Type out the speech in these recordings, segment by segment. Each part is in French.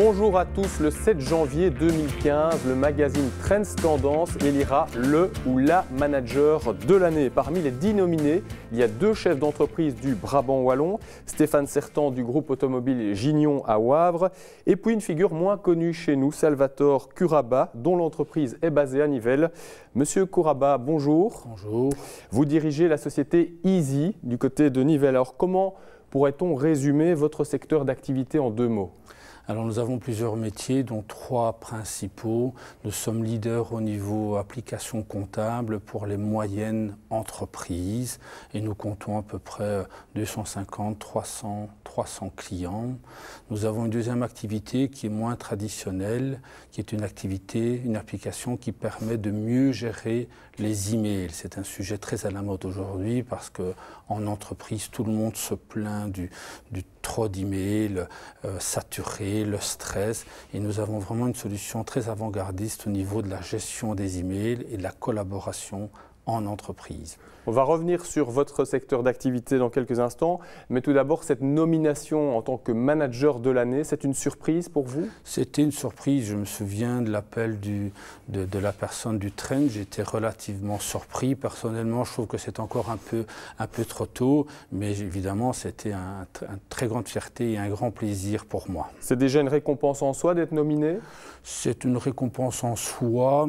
Bonjour à tous, le 7 janvier 2015, le magazine Trends Tendance élira le ou la manager de l'année. Parmi les 10 nominés, il y a 2 chefs d'entreprise du Brabant Wallon, Stéphane Certan du groupe automobile Gignon à Wavre, et puis une figure moins connue chez nous, Salvatore Curaba, dont l'entreprise est basée à Nivelles. Monsieur Curaba, bonjour. Bonjour. Vous dirigez la société Easy du côté de Nivelles. Alors comment pourrait-on résumer votre secteur d'activité en 2 mots ? Alors nous avons plusieurs métiers, dont 3 principaux. Nous sommes leaders au niveau application comptable pour les moyennes entreprises et nous comptons à peu près 250, 300 clients. Nous avons une deuxième activité qui est moins traditionnelle, qui est une application qui permet de mieux gérer les emails. C'est un sujet très à la mode aujourd'hui parce qu'en entreprise, tout le monde se plaint du trop d'emails saturés, le stress, et nous avons vraiment une solution très avant-gardiste au niveau de la gestion des emails et de la collaboration en entreprise. On va revenir sur votre secteur d'activité dans quelques instants, mais tout d'abord, cette nomination en tant que manager de l'année, c'est une surprise pour vous ? C'était une surprise, je me souviens de l'appel de la personne du Trend, j'étais relativement surpris. Personnellement, je trouve que c'est encore un peu trop tôt, mais évidemment, c'était une très grande fierté et un grand plaisir pour moi. C'est déjà une récompense en soi d'être nominé ? C'est une récompense en soi,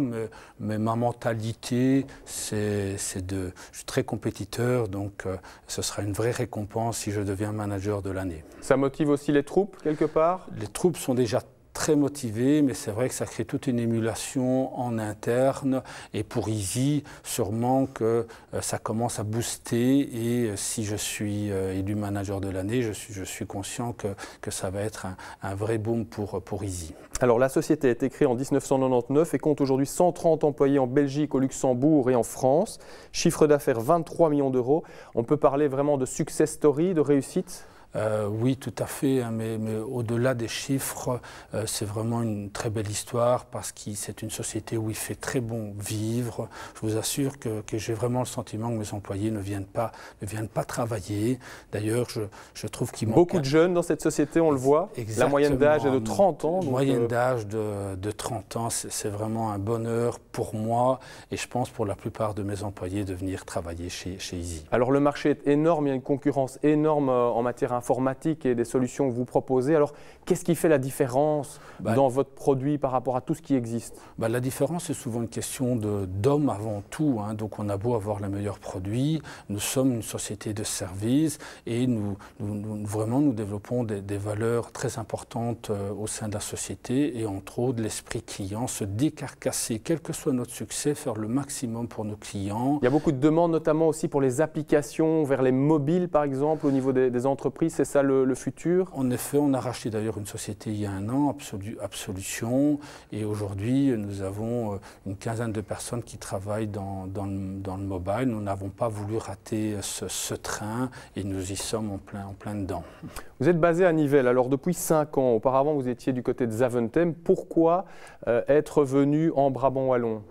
mais ma mentalité, je suis très compétiteur, donc ce sera une vraie récompense si je deviens manager de l'année. Ça motive aussi les troupes, quelque part ? Les troupes sont déjà très motivés, mais c'est vrai que ça crée toute une émulation en interne, et pour Easy, sûrement que ça commence à booster, et si je suis élu manager de l'année, je suis conscient que ça va être un vrai boom pour Easy. Alors la société a été créée en 1999 et compte aujourd'hui 130 employés en Belgique, au Luxembourg et en France. Chiffre d'affaires 23 millions d'euros. On peut parler vraiment de success story, de réussite ? Oui, tout à fait, hein, mais au-delà des chiffres, c'est vraiment une très belle histoire parce que c'est une société où il fait très bon vivre. Je vous assure que j'ai vraiment le sentiment que mes employés ne viennent pas travailler. D'ailleurs, je trouve qu'il manque... Beaucoup de jeunes dans cette société, on le voit. Exactement. La moyenne d'âge est de 30 ans. La moyenne d'âge de 30 ans, c'est vraiment un bonheur pour moi et je pense pour la plupart de mes employés de venir travailler chez Easy. Alors le marché est énorme, il y a une concurrence énorme en matière informatique et des solutions que vous proposez. Alors, qu'est-ce qui fait la différence dans votre produit par rapport à tout ce qui existe ? La différence, c'est souvent une question d'homme avant tout. Hein. Donc, on a beau avoir les meilleurs produits, nous sommes une société de services et nous développons des valeurs très importantes au sein de la société et entre autres l'esprit client, se décarcasser, quel que soit notre succès, faire le maximum pour nos clients. Il y a beaucoup de demandes, notamment aussi pour les applications vers les mobiles, par exemple, au niveau des entreprises. C'est ça le futur ? En effet, on a racheté d'ailleurs une société il y a un an, Absolution, et aujourd'hui nous avons une quinzaine de personnes qui travaillent dans le mobile. Nous n'avons pas voulu rater ce train et nous y sommes en plein dedans. Vous êtes basé à Nivelles, alors depuis 5 ans. Auparavant, vous étiez du côté de Zaventem. Pourquoi être venu en Brabant Wallon ?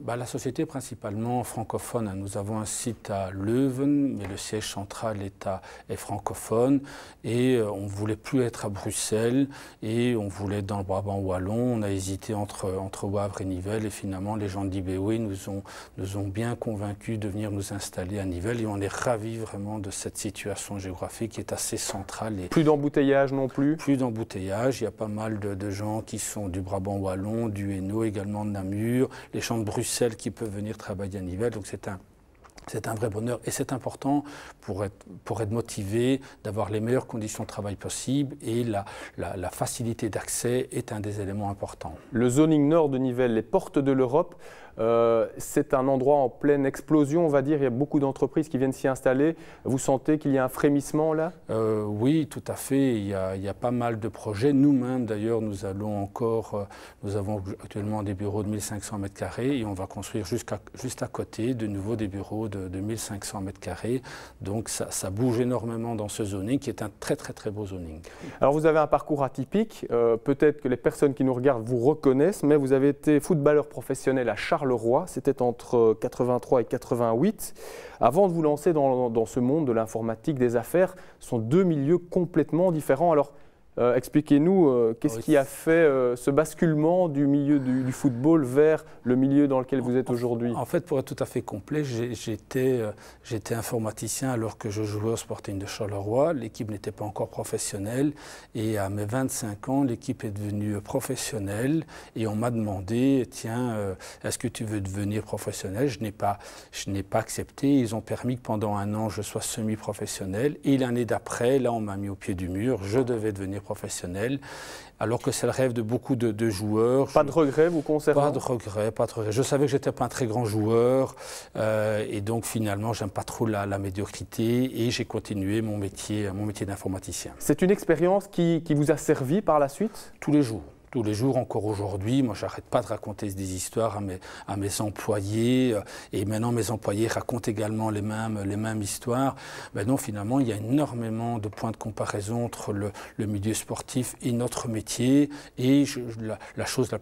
La société est principalement francophone. Nous avons un site à Leuven, mais le siège central est francophone. Et on ne voulait plus être à Bruxelles et on voulait être dans le Brabant Wallon. On a hésité entre Wavre et Nivelles et finalement les gens d'IBW nous ont bien convaincus de venir nous installer à Nivelles et on est ravis vraiment de cette situation géographique qui est assez centrale. Et plus d'embouteillage non plus ? Plus d'embouteillage. Il y a pas mal de gens qui sont du Brabant Wallon, du Hainaut, également de Namur, les de Bruxelles qui peuvent venir travailler à Nivelles, donc c'est un vrai bonheur et c'est important pour être motivé, d'avoir les meilleures conditions de travail possibles et la facilité d'accès est un des éléments importants. Le zoning nord de Nivelles, les portes de l'Europe, c'est un endroit en pleine explosion, on va dire. Il y a beaucoup d'entreprises qui viennent s'y installer. Vous sentez qu'il y a un frémissement là ? Oui, tout à fait. Il y a pas mal de projets. Nous-mêmes, d'ailleurs, nous avons actuellement des bureaux de 1500 m² et on va construire juste à côté de nouveau des bureaux de 1500 m². Donc ça bouge énormément dans ce zoning qui est un très beau zoning. Alors vous avez un parcours atypique. Peut-être que les personnes qui nous regardent vous reconnaissent, mais vous avez été footballeur professionnel à Charleroi, c'était entre 83 et 88. Avant de vous lancer dans ce monde de l'informatique, des affaires, ce sont 2 milieux complètement différents. Alors, Expliquez-nous, qu'est-ce qui a fait ce basculement du milieu du football vers le milieu dans lequel vous êtes aujourd'hui? En fait, pour être tout à fait complet, j'étais informaticien alors que je jouais au Sporting de Charleroi. L'équipe n'était pas encore professionnelle et à mes 25 ans, l'équipe est devenue professionnelle et on m'a demandé, tiens, est-ce que tu veux devenir professionnel? Je n'ai pas accepté. Ils ont permis que pendant un an, je sois semi-professionnel et l'année d'après, là, on m'a mis au pied du mur. Je devais devenir professionnel, alors que c'est le rêve de beaucoup de joueurs. Pas de regret vous concernant? Pas de regret, pas de regret. Je savais que je n'étais pas un très grand joueur et donc finalement, j'aime pas trop la médiocrité et j'ai continué mon métier d'informaticien. C'est une expérience qui vous a servi par la suite? Tous les jours. Tous les jours, encore aujourd'hui, moi j'arrête pas de raconter des histoires à mes employés et maintenant mes employés racontent également les mêmes histoires. Ben non, finalement, il y a énormément de points de comparaison entre le milieu sportif et notre métier et la chose la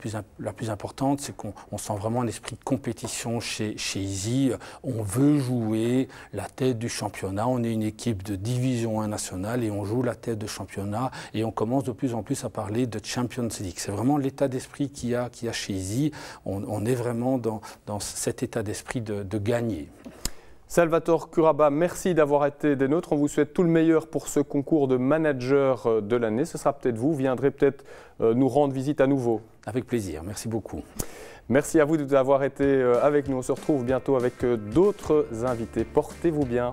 plus importante, c'est qu'on sent vraiment un esprit de compétition chez Easy. On veut jouer la tête du championnat, on est une équipe de division 1 nationale et on joue la tête de championnat et on commence de plus en plus à parler de Champions League. C'est vraiment l'état d'esprit qu'il y a chez Easy. On est vraiment dans cet état d'esprit de gagner. Salvatore Curaba, merci d'avoir été des nôtres. On vous souhaite tout le meilleur pour ce concours de manager de l'année. Ce sera peut-être vous, viendrez peut-être nous rendre visite à nouveau. Avec plaisir, merci beaucoup. Merci à vous d'avoir été avec nous. On se retrouve bientôt avec d'autres invités. Portez-vous bien.